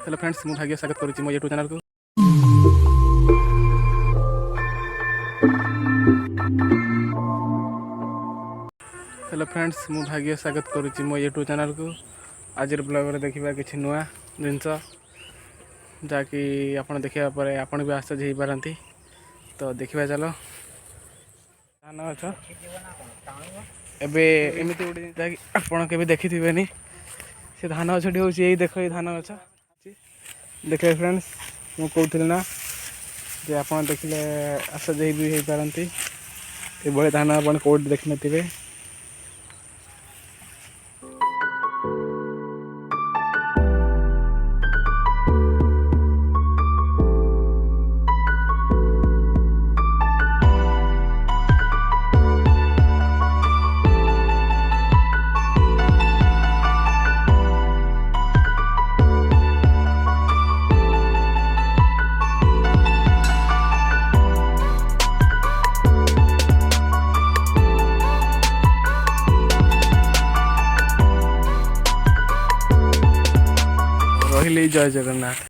Hello friends मु भाग्य स्वागत करुच्ची मो यूट्यूब चैनल को। हेलो फ्रेंड्स मु भाग्य स्वागत करुच्ची मो यूट्यूब चैनल को। आज ब्लॉग देखा कि नुआ जिनस जहाँकि आप देखा पर आपन भी आश्चर्य हो पारती। तो देखा चलो धान गछ एमती गोटे आप देखी थे से धान गछटी हूँ यही देख ये धान गछ देखे फ्रेंड्स मु कहूँ ना जे आप देखिले आश्चर्य भी हो पारती। ये धान आप कौट देखी थे। रही जय जगन्नाथ।